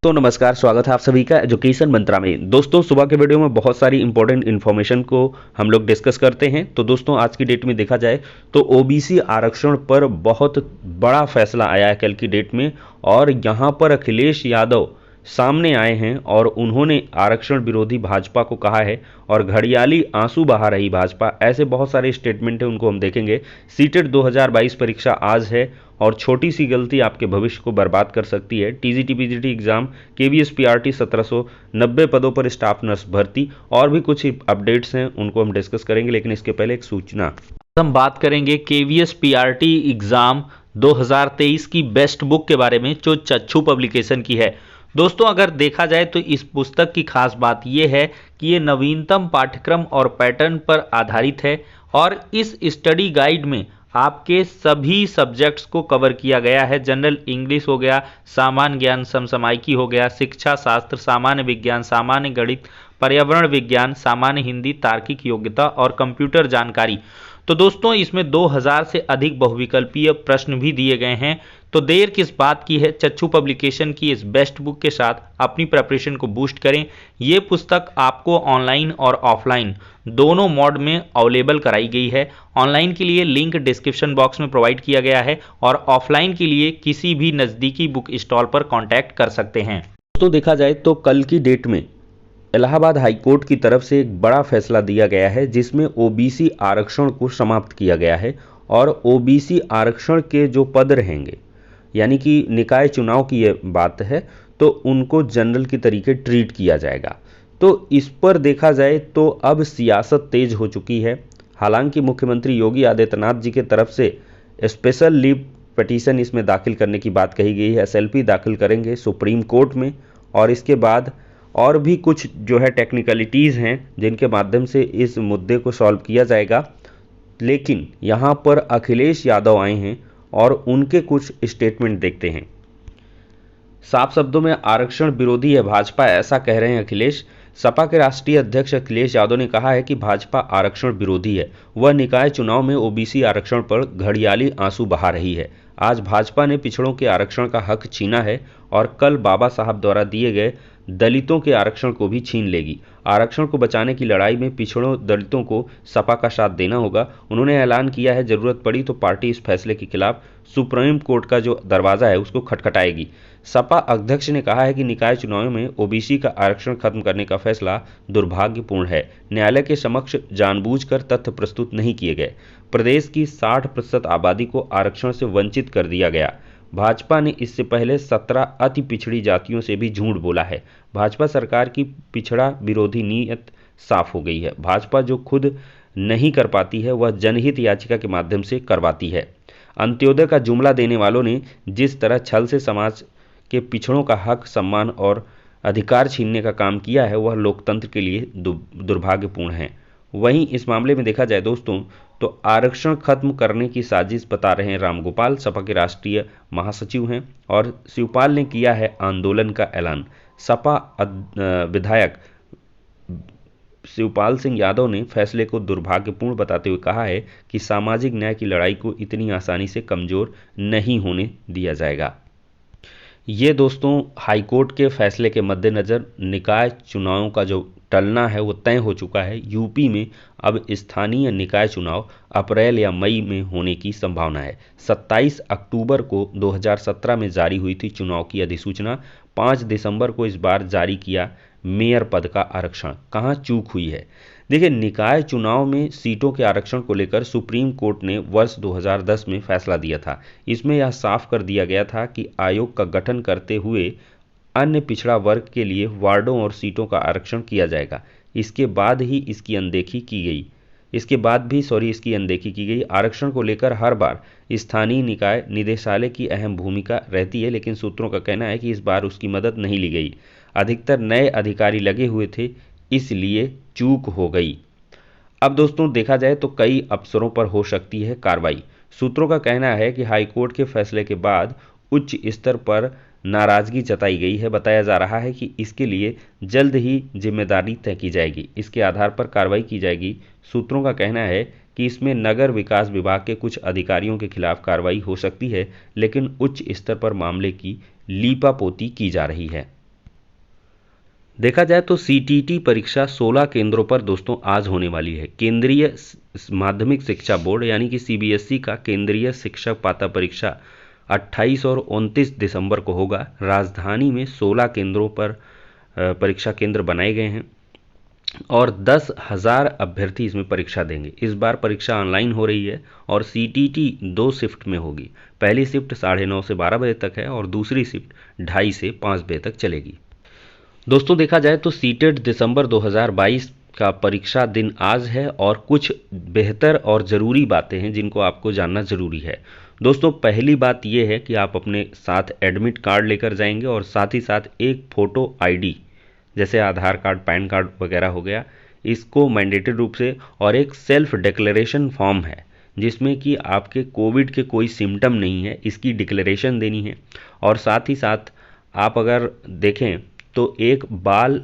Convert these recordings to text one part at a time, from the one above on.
तो नमस्कार, स्वागत है आप सभी का एजुकेशन मंत्रा में। दोस्तों, सुबह के वीडियो में बहुत सारी इंपॉर्टेंट इन्फॉर्मेशन को हम लोग डिस्कस करते हैं। तो दोस्तों, आज की डेट में देखा जाए तो ओबीसी आरक्षण पर बहुत बड़ा फैसला आया है कल की डेट में, और यहाँ पर अखिलेश यादव सामने आए हैं और उन्होंने आरक्षण विरोधी भाजपा को कहा है और घड़ियाली आंसू बहा रही भाजपा, ऐसे बहुत सारे स्टेटमेंट हैं, उनको हम देखेंगे। सीटेट 2022 परीक्षा आज है और छोटी सी गलती आपके भविष्य को बर्बाद कर सकती है। TGT PGT exam, KVS PRT 1790 पदों पर स्टाफ नर्स भर्ती, और भी कुछ अपडेट्स हैं, उनको हम डिस्कस करेंगे। लेकिन इसके पहले एक सूचना, हम बात करेंगे केवीएस पीआरटी एग्जाम 2023 की बेस्ट बुक के बारे में, जो चक्षु पब्लिकेशन की है। दोस्तों, अगर देखा जाए तो इस पुस्तक की खास बात यह है कि ये नवीनतम पाठ्यक्रम और पैटर्न पर आधारित है और इस स्टडी गाइड में आपके सभी सब्जेक्ट्स को कवर किया गया है। जनरल इंग्लिश हो गया, सामान्य ज्ञान समसामयिकी हो गया, शिक्षा शास्त्र, सामान्य विज्ञान, सामान्य गणित, पर्यावरण विज्ञान, सामान्य हिंदी, तार्किक योग्यता और कंप्यूटर जानकारी। तो दोस्तों, इसमें 2000 से अधिक बहुविकल्पीय प्रश्न भी दिए गए हैं। तो देर किस बात की है, चक्षु पब्लिकेशन की इस बेस्ट बुक के साथ अपनी प्रिपरेशन को बूस्ट करें। ये पुस्तक आपको ऑनलाइन और ऑफलाइन दोनों मोड में अवेलेबल कराई गई है। ऑनलाइन के लिए लिंक डिस्क्रिप्शन बॉक्स में प्रोवाइड किया गया है और ऑफलाइन के लिए किसी भी नज़दीकी बुक स्टॉल पर कॉन्टैक्ट कर सकते हैं। दोस्तों, देखा जाए तो कल की डेट में इलाहाबाद हाईकोर्ट की तरफ से एक बड़ा फैसला दिया गया है, जिसमें ओबीसी आरक्षण को समाप्त किया गया है और ओबीसी आरक्षण के जो पद रहेंगे, यानी कि निकाय चुनाव की ये बात है, तो उनको जनरल की तरीके ट्रीट किया जाएगा। तो इस पर देखा जाए तो अब सियासत तेज हो चुकी है। हालांकि मुख्यमंत्री योगी आदित्यनाथ जी के तरफ से स्पेशल लीव पिटीशन इसमें दाखिल करने की बात कही गई है। एसएलपी दाखिल करेंगे सुप्रीम कोर्ट में, और इसके बाद और भी कुछ जो है टेक्निकलिटीज़ हैं जिनके माध्यम से इस मुद्दे को सॉल्व किया जाएगा। लेकिन यहाँ पर अखिलेश यादव आए हैं और उनके कुछ स्टेटमेंट देखते हैं। साफ शब्दों में आरक्षण विरोधी है भाजपा, ऐसा कह रहे हैं अखिलेश। सपा के राष्ट्रीय अध्यक्ष अखिलेश यादव ने कहा है कि भाजपा आरक्षण विरोधी है। वह निकाय चुनाव में ओबीसी आरक्षण पर घड़ियाली आंसू बहा रही है। आज भाजपा ने पिछड़ों के आरक्षण का हक छीना है और कल बाबा साहब द्वारा दिए गए दलितों के आरक्षण को भी छीन लेगी। आरक्षण को बचाने की लड़ाई में पिछड़ों दलितों को सपा का साथ देना होगा। उन्होंने ऐलान किया है, जरूरत पड़ी तो पार्टी इस फैसले के खिलाफ सुप्रीम कोर्ट का जो दरवाजा है उसको खटखटाएगी। सपा अध्यक्ष ने कहा है कि निकाय चुनाव में ओबीसी का आरक्षण खत्म करने का फैसला दुर्भाग्यपूर्ण है। न्यायालय के समक्ष जानबूझकर तथ्य प्रस्तुत नहीं किए गए। प्रदेश की 60% आबादी को आरक्षण से वंचित कर दिया गया। भाजपा ने इससे पहले 17 अति पिछड़ी जातियों से भी झूठ बोला है। भाजपा सरकार की पिछड़ा विरोधी नीयत साफ हो गई है। भाजपा जो खुद नहीं कर पाती है वह जनहित याचिका के माध्यम से करवाती है। अंत्योदय का जुमला देने वालों ने जिस तरह छल से समाज के पिछड़ों का हक, सम्मान और अधिकार छीनने का काम किया है वह लोकतंत्र के लिए दुर्भाग्यपूर्ण है। वहीं इस मामले में देखा जाए दोस्तों तो आरक्षण खत्म करने की साजिश बता रहे हैं रामगोपाल, सपा के राष्ट्रीय महासचिव हैं, और शिवपाल ने किया है आंदोलन का ऐलान। सपा विधायक शिवपाल सिंह यादव ने फैसले को दुर्भाग्यपूर्ण बताते हुए कहा है कि सामाजिक न्याय की लड़ाई को इतनी आसानी से कमजोर नहीं होने दिया जाएगा। ये दोस्तों हाईकोर्ट के फैसले के मद्देनज़र निकाय चुनावों का जो टलना है वो तय हो चुका है। यूपी में अब स्थानीय निकाय चुनाव अप्रैल या मई में होने की संभावना है। 27 अक्टूबर को 2017 में जारी हुई थी चुनाव की अधिसूचना। 5 दिसंबर को इस बार जारी किया मेयर पद का आरक्षण। कहाँ चूक हुई है? देखिए, निकाय चुनाव में सीटों के आरक्षण को लेकर सुप्रीम कोर्ट ने वर्ष 2010 में फैसला दिया था। इसमें यह साफ कर दिया गया था कि आयोग का गठन करते हुए अन्य पिछड़ा वर्ग के लिए वार्डों और सीटों का आरक्षण किया जाएगा। इसके बाद इसकी अनदेखी की गई। आरक्षण को लेकर हर बार स्थानीय निकाय निदेशालय की अहम भूमिका रहती है, लेकिन सूत्रों का कहना है कि इस बार उसकी मदद नहीं ली गई। अधिकतर नए अधिकारी लगे हुए थे, इसलिए चूक हो गई। अब दोस्तों देखा जाए तो कई अफसरों पर हो सकती है कार्रवाई। सूत्रों का कहना है कि हाईकोर्ट के फैसले के बाद उच्च स्तर पर नाराजगी जताई गई है। बताया जा रहा है कि इसके लिए जल्द ही जिम्मेदारी तय की जाएगी, इसके आधार पर कार्रवाई की जाएगी। सूत्रों का कहना है कि इसमें नगर विकास विभाग के कुछ अधिकारियों के खिलाफ कार्रवाई हो सकती है, लेकिन उच्च स्तर पर मामले की लीपापोती की जा रही है। देखा जाए तो सीटीटी परीक्षा 16 केंद्रों पर दोस्तों आज होने वाली है। केंद्रीय माध्यमिक शिक्षा बोर्ड यानी कि सीबीएसई का केंद्रीय शिक्षक पात्रता परीक्षा 28 और 29 दिसंबर को होगा। राजधानी में 16 केंद्रों पर परीक्षा केंद्र बनाए गए हैं और 10,000 अभ्यर्थी इसमें परीक्षा देंगे। इस बार परीक्षा ऑनलाइन हो रही है और सीटीटी 2 शिफ्ट में होगी। पहली शिफ्ट 9:30 से 12 बजे तक है और दूसरी शिफ्ट 2:30 से 5 बजे तक चलेगी। दोस्तों देखा जाए तो सीटेट दिसंबर 2022 का परीक्षा दिन आज है और कुछ बेहतर और ज़रूरी बातें हैं जिनको आपको जानना ज़रूरी है। दोस्तों पहली बात यह है कि आप अपने साथ एडमिट कार्ड लेकर जाएंगे और साथ ही साथ एक फ़ोटो आईडी जैसे आधार कार्ड, पैन कार्ड वगैरह हो गया, इसको मैंडेटरी रूप से, और एक सेल्फ डिक्लेरेशन फॉर्म है जिसमें कि आपके कोविड के कोई सिम्टम नहीं है, इसकी डिक्लेरेशन देनी है। और साथ ही साथ आप अगर देखें तो एक बाल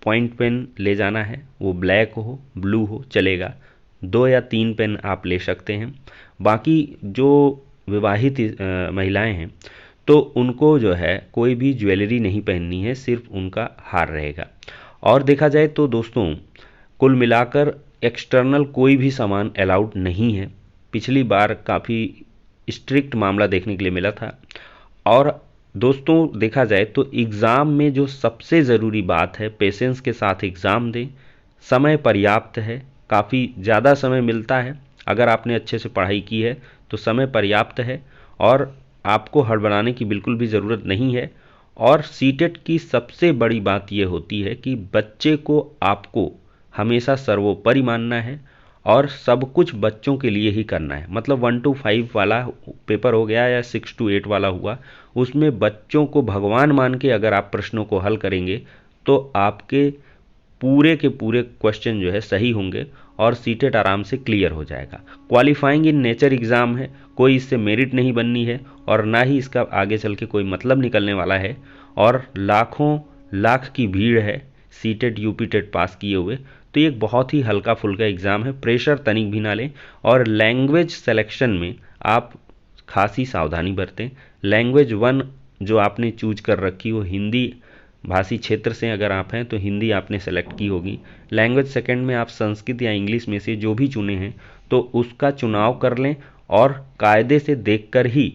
पॉइंट पेन ले जाना है, वो ब्लैक हो ब्लू हो चलेगा, 2 या 3 पेन आप ले सकते हैं। बाकी जो विवाहित महिलाएं हैं तो उनको जो है कोई भी ज्वेलरी नहीं पहननी है, सिर्फ उनका हार रहेगा। और देखा जाए तो दोस्तों कुल मिलाकर एक्सटर्नल कोई भी सामान अलाउड नहीं है। पिछली बार काफ़ी स्ट्रिक्ट मामला देखने के लिए मिला था। और दोस्तों देखा जाए तो एग्ज़ाम में जो सबसे ज़रूरी बात है, पेशेंस के साथ एग्ज़ाम दें। समय पर्याप्त है, काफ़ी ज़्यादा समय मिलता है। अगर आपने अच्छे से पढ़ाई की है तो समय पर्याप्त है और आपको हड़बड़ाने की बिल्कुल भी ज़रूरत नहीं है। और सीटेट की सबसे बड़ी बात यह होती है कि बच्चे को आपको हमेशा सर्वोपरि मानना है और सब कुछ बच्चों के लिए ही करना है। मतलब 1 to 5 वाला पेपर हो गया या 6 to 8 वाला हुआ, उसमें बच्चों को भगवान मान के अगर आप प्रश्नों को हल करेंगे तो आपके पूरे के पूरे क्वेश्चन जो है सही होंगे और सीटेट आराम से क्लियर हो जाएगा। क्वालिफाइंग इन नेचर एग्ज़ाम है, कोई इससे मेरिट नहीं बननी है और ना ही इसका आगे चल के कोई मतलब निकलने वाला है। और लाखों लाख की भीड़ है सीटेट यूपी टेट पास किए हुए, तो ये एक बहुत ही हल्का फुल्का एग्ज़ाम है, प्रेशर तनिक भी ना लें। और लैंग्वेज सेलेक्शन में आप खासी सावधानी बरतें। लैंग्वेज 1 जो आपने चूज कर रखी हो, हिंदी भाषी क्षेत्र से अगर आप हैं तो हिंदी आपने सेलेक्ट की होगी। लैंग्वेज सेकंड में आप संस्कृत या इंग्लिश में से जो भी चुने हैं तो उसका चुनाव कर लें और कायदे से देखकर ही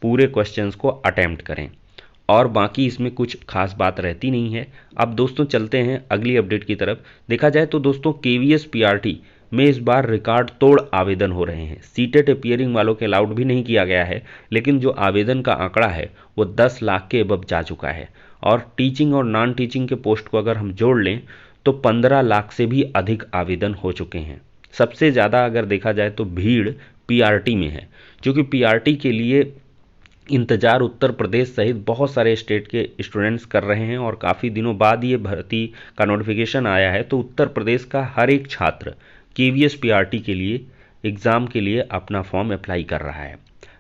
पूरे क्वेश्चंस को अटेम्प्ट करें। और बाकी इसमें कुछ खास बात रहती नहीं है। अब दोस्तों चलते हैं अगली अपडेट की तरफ। देखा जाए तो दोस्तों केवीएस पीआरटी में इस बार रिकॉर्ड तोड़ आवेदन हो रहे हैं। सीटेट अपियरिंग वालों के अलाउड भी नहीं किया गया है, लेकिन जो आवेदन का आंकड़ा है वो 10 लाख के अबव जा चुका है। और टीचिंग और नॉन टीचिंग के पोस्ट को अगर हम जोड़ लें तो 15 लाख से भी अधिक आवेदन हो चुके हैं। सबसे ज़्यादा अगर देखा जाए तो भीड़ पीआरटी में है, क्योंकि पीआरटी के लिए इंतजार उत्तर प्रदेश सहित बहुत सारे स्टेट के स्टूडेंट्स कर रहे हैं और काफ़ी दिनों बाद ये भर्ती का नोटिफिकेशन आया है। तो उत्तर प्रदेश का हर एक छात्र केवीएस पीआरटी के लिए एग्ज़ाम के लिए अपना फॉर्म अप्लाई कर रहा है।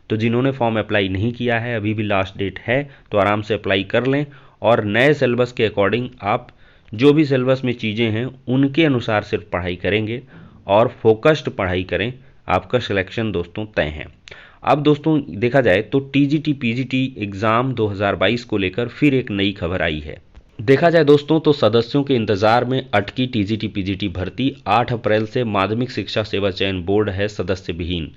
तो जिन्होंने फॉर्म अप्लाई नहीं किया है, अभी भी लास्ट डेट है, तो आराम से अप्लाई कर लें और नए सिलेबस के अकॉर्डिंग आप जो भी सिलेबस में चीज़ें हैं उनके अनुसार सिर्फ पढ़ाई करेंगे और फोकस्ड पढ़ाई करें, आपका सिलेक्शन दोस्तों तय है। अब दोस्तों देखा जाए तो टीजीटी पीजीटी एग्ज़ाम 2022 को लेकर फिर एक नई खबर आई है। देखा जाए दोस्तों तो सदस्यों के इंतजार में अटकी टीजीटी पीजीटी भर्ती 8 अप्रैल से माध्यमिक शिक्षा सेवा चयन बोर्ड है सदस्य विहीन।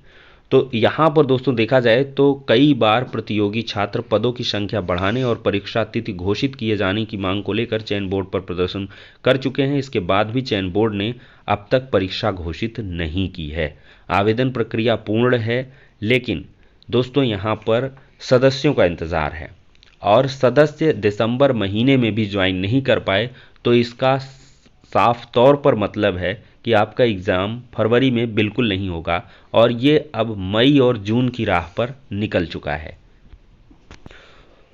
तो यहाँ पर दोस्तों देखा जाए तो कई बार प्रतियोगी छात्र पदों की संख्या बढ़ाने और परीक्षा तिथि घोषित किए जाने की मांग को लेकर चयन बोर्ड पर प्रदर्शन कर चुके हैं। इसके बाद भी चयन बोर्ड ने अब तक परीक्षा घोषित नहीं की है। आवेदन प्रक्रिया पूर्ण है, लेकिन दोस्तों यहाँ पर सदस्यों का इंतज़ार है और सदस्य दिसंबर महीने में भी ज्वाइन नहीं कर पाए तो इसका साफ तौर पर मतलब है कि आपका एग्ज़ाम फरवरी में बिल्कुल नहीं होगा और ये अब मई और जून की राह पर निकल चुका है।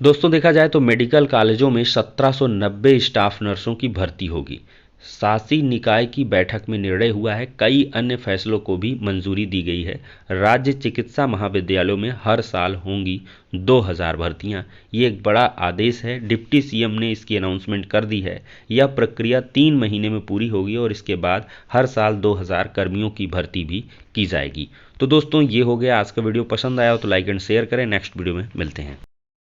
दोस्तों देखा जाए तो मेडिकल कॉलेजों में 1790 स्टाफ नर्सों की भर्ती होगी। शासी निकाय की बैठक में निर्णय हुआ है, कई अन्य फैसलों को भी मंजूरी दी गई है। राज्य चिकित्सा महाविद्यालयों में हर साल होंगी 2000 भर्तियां। ये एक बड़ा आदेश है, डिप्टी सीएम ने इसकी अनाउंसमेंट कर दी है। यह प्रक्रिया 3 महीने में पूरी होगी और इसके बाद हर साल 2000 कर्मियों की भर्ती भी की जाएगी। तो दोस्तों ये हो गया आज का वीडियो। पसंद आया हो तो लाइक एंड शेयर करें। नेक्स्ट वीडियो में मिलते हैं।